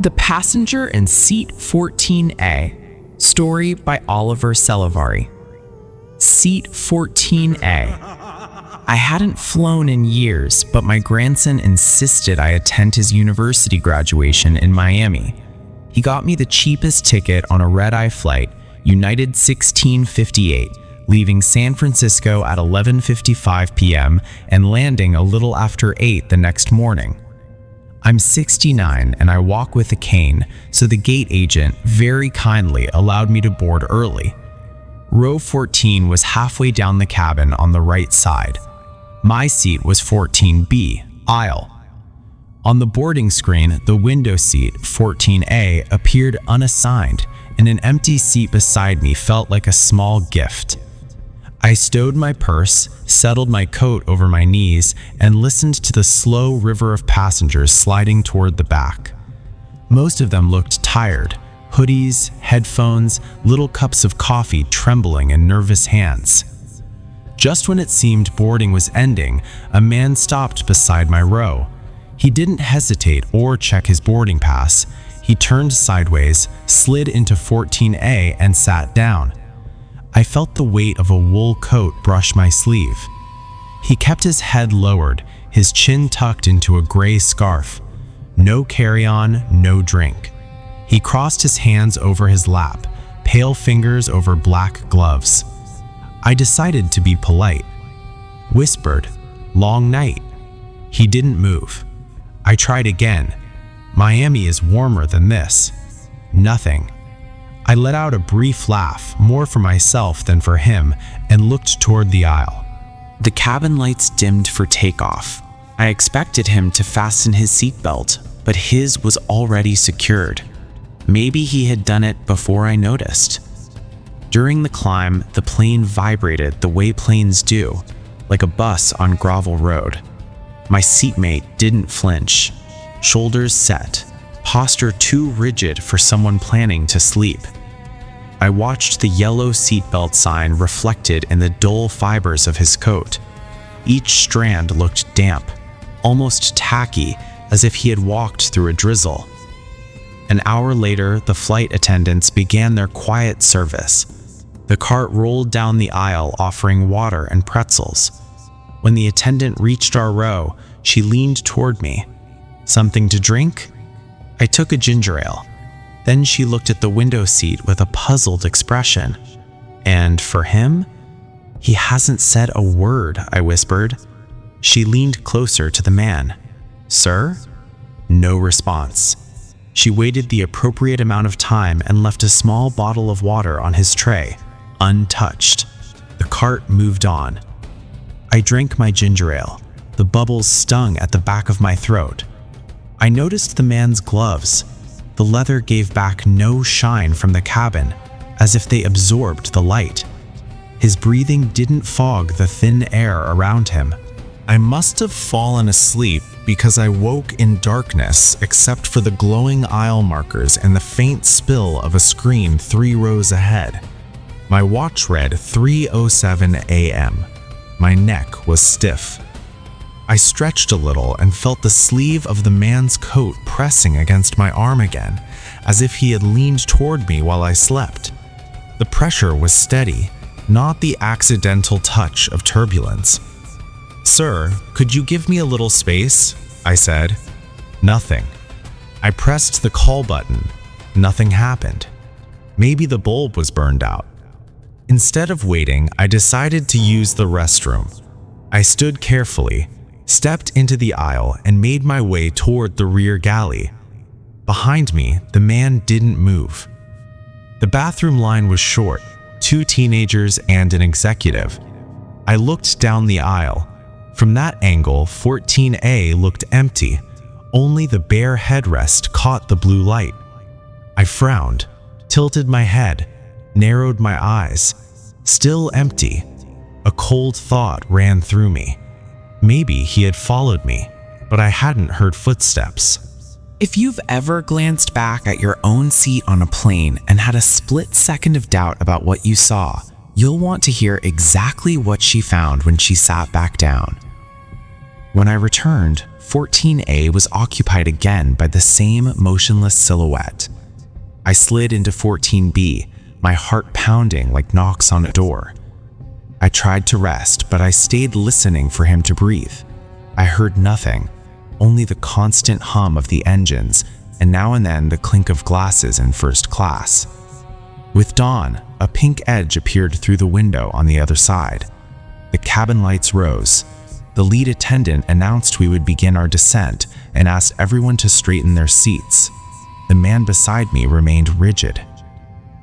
The Passenger in Seat 14A. Story by Oliver Selivari. Seat 14A. I hadn't flown in years, but my grandson insisted I attend his university graduation in Miami. He got me the cheapest ticket on a red-eye flight, United 1658, leaving San Francisco at 11:55 p.m. and landing a little after 8 the next morning. I'm 69 and I walk with a cane, so the gate agent very kindly allowed me to board early. Row 14 was halfway down the cabin on the right side. My seat was 14B, aisle. On the boarding screen, the window seat, 14A, appeared unassigned, and an empty seat beside me felt like a small gift. I stowed my purse, settled my coat over my knees, and listened to the slow river of passengers sliding toward the back. Most of them looked tired, hoodies, headphones, little cups of coffee trembling in nervous hands. Just when it seemed boarding was ending, a man stopped beside my row. He didn't hesitate or check his boarding pass. He turned sideways, slid into 14A, and sat down. I felt the weight of a wool coat brush my sleeve. He kept his head lowered, his chin tucked into a gray scarf. No carry-on, no drink. He crossed his hands over his lap, pale fingers over black gloves. I decided to be polite. Whispered, "Long night." He didn't move. I tried again. Miami is warmer than this. Nothing. I let out a brief laugh, more for myself than for him, and looked toward the aisle. The cabin lights dimmed for takeoff. I expected him to fasten his seatbelt, but his was already secured. Maybe he had done it before I noticed. During the climb, the plane vibrated the way planes do, like a bus on gravel road. My seatmate didn't flinch, shoulders set, posture too rigid for someone planning to sleep. I watched the yellow seatbelt sign reflected in the dull fibers of his coat. Each strand looked damp, almost tacky, as if he had walked through a drizzle. An hour later, the flight attendants began their quiet service. The cart rolled down the aisle offering water and pretzels. When the attendant reached our row, she leaned toward me. "Something to drink?" I took a ginger ale. Then she looked at the window seat with a puzzled expression. "And for him? He hasn't said a word," I whispered. She leaned closer to the man. "Sir?" No response. She waited the appropriate amount of time and left a small bottle of water on his tray, untouched. The cart moved on. I drank my ginger ale. The bubbles stung at the back of my throat. I noticed the man's gloves. The leather gave back no shine from the cabin, as if they absorbed the light. His breathing didn't fog the thin air around him. I must have fallen asleep because I woke in darkness except for the glowing aisle markers and the faint spill of a screen 3 rows ahead. My watch read 3:07 a.m. My neck was stiff. I stretched a little and felt the sleeve of the man's coat pressing against my arm again, as if he had leaned toward me while I slept. The pressure was steady, not the accidental touch of turbulence. "Sir, could you give me a little space?" I said. Nothing. I pressed the call button. Nothing happened. Maybe the bulb was burned out. Instead of waiting, I decided to use the restroom. I stood carefully, stepped into the aisle, and made my way toward the rear galley. Behind me, the man didn't move. The bathroom line was short, 2 teenagers and an executive. I looked down the aisle. From that angle, 14A looked empty. Only the bare headrest caught the blue light. I frowned, tilted my head, narrowed my eyes. Still empty. A cold thought ran through me. Maybe he had followed me, but I hadn't heard footsteps. If you've ever glanced back at your own seat on a plane and had a split second of doubt about what you saw, you'll want to hear exactly what she found when she sat back down. When I returned, 14A was occupied again by the same motionless silhouette. I slid into 14B, my heart pounding like knocks on a door. I tried to rest, but I stayed listening for him to breathe. I heard nothing, only the constant hum of the engines, and now and then the clink of glasses in first class. With dawn, a pink edge appeared through the window on the other side. The cabin lights rose. The lead attendant announced we would begin our descent and asked everyone to straighten their seats. The man beside me remained rigid.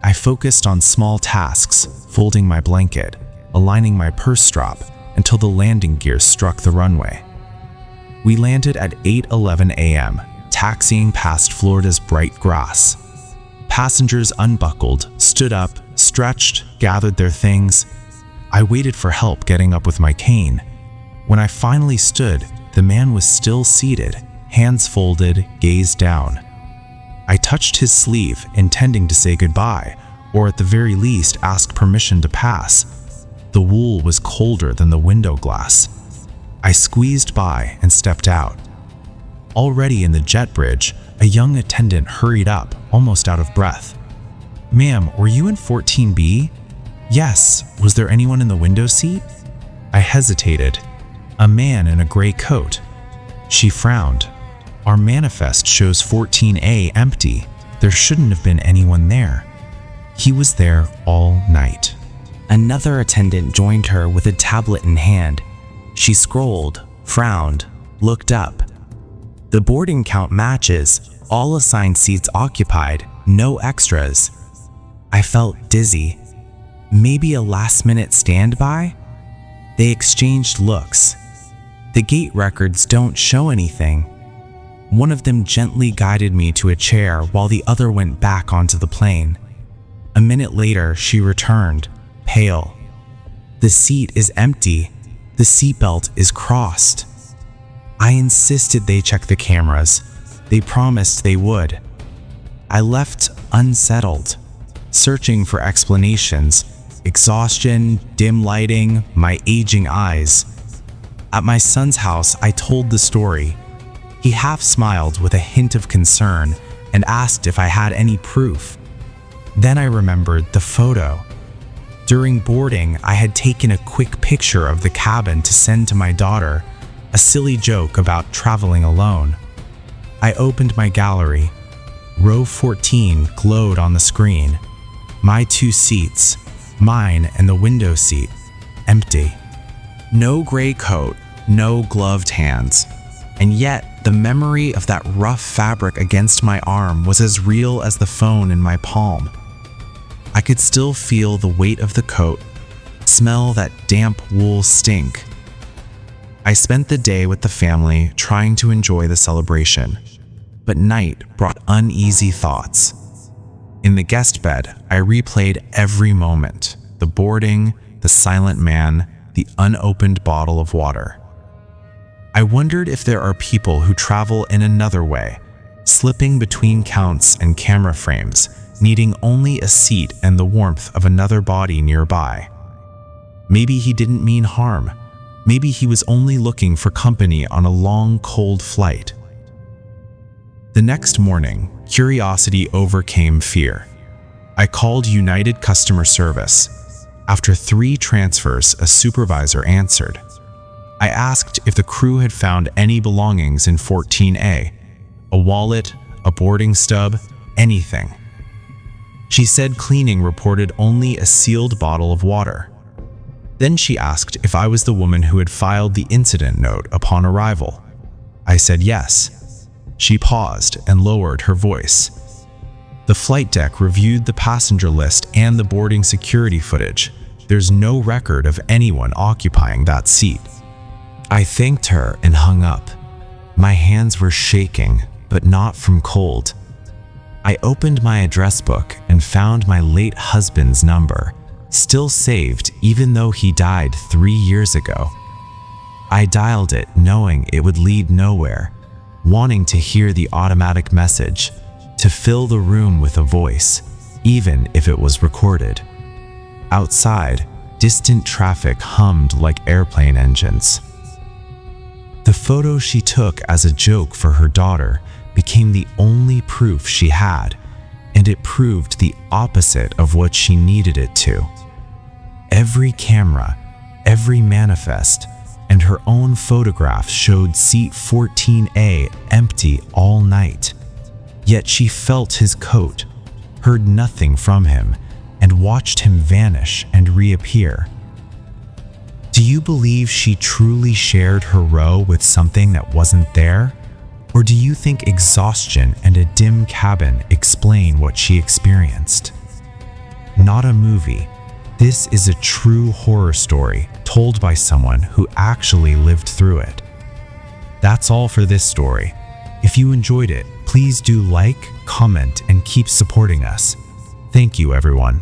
I focused on small tasks, folding my blanket, aligning my purse strap, until the landing gear struck the runway. We landed at 8:11 a.m., taxiing past Florida's bright grass. Passengers unbuckled, stood up, stretched, gathered their things. I waited for help getting up with my cane. When I finally stood, the man was still seated, hands folded, gaze down. I touched his sleeve, intending to say goodbye, or at the very least ask permission to pass. The wool was colder than the window glass. I squeezed by and stepped out. Already in the jet bridge, a young attendant hurried up, almost out of breath. "Ma'am, were you in 14B? "Yes. Was there anyone in the window seat?" I hesitated. "A man in a gray coat." She frowned. "Our manifest shows 14A empty. There shouldn't have been anyone there." He was there all night. Another attendant joined her with a tablet in hand. She scrolled, frowned, looked up. The boarding count matches, all assigned seats occupied, no extras. I felt dizzy. Maybe a last-minute standby? They exchanged looks. The gate records don't show anything. One of them gently guided me to a chair while the other went back onto the plane. A minute later, she returned, pale. "The seat is empty. The seatbelt is crossed." I insisted they check the cameras. They promised they would. I left unsettled, searching for explanations. Exhaustion, dim lighting, my aging eyes. At my son's house, I told the story. He half smiled with a hint of concern and asked if I had any proof. Then I remembered the photo. During boarding, I had taken a quick picture of the cabin to send to my daughter, a silly joke about traveling alone. I opened my gallery. Row 14 glowed on the screen. My two seats, mine and the window seat, empty. No gray coat, no gloved hands. And yet, the memory of that rough fabric against my arm was as real as the phone in my palm. I could still feel the weight of the coat, smell that damp wool stink. I spent the day with the family trying to enjoy the celebration, but night brought uneasy thoughts. In the guest bed, I replayed every moment, the boarding, the silent man, the unopened bottle of water. I wondered if there are people who travel in another way, slipping between counts and camera frames, needing only a seat and the warmth of another body nearby. Maybe he didn't mean harm. Maybe he was only looking for company on a long, cold flight. The next morning, curiosity overcame fear. I called United Customer Service. After 3 transfers, a supervisor answered. I asked if the crew had found any belongings in 14A, a wallet, a boarding stub, anything. She said cleaning reported only a sealed bottle of water. Then she asked if I was the woman who had filed the incident note upon arrival. I said yes. She paused and lowered her voice. The flight deck reviewed the passenger list and the boarding security footage. There's no record of anyone occupying that seat. I thanked her and hung up. My hands were shaking, but not from cold. I opened my address book and found my late husband's number, still saved even though he died 3 years ago. I dialed it knowing it would lead nowhere, wanting to hear the automatic message, to fill the room with a voice, even if it was recorded. Outside, distant traffic hummed like airplane engines. The photo she took as a joke for her daughter became the only proof she had, and it proved the opposite of what she needed it to. Every camera, every manifest, and her own photographs showed seat 14A empty all night. Yet she felt his coat, heard nothing from him, and watched him vanish and reappear. Do you believe she truly shared her row with something that wasn't there? Or do you think exhaustion and a dim cabin explain what she experienced? Not a movie. This is a true horror story told by someone who actually lived through it. That's all for this story. If you enjoyed it, please do like, comment, and keep supporting us. Thank you, everyone.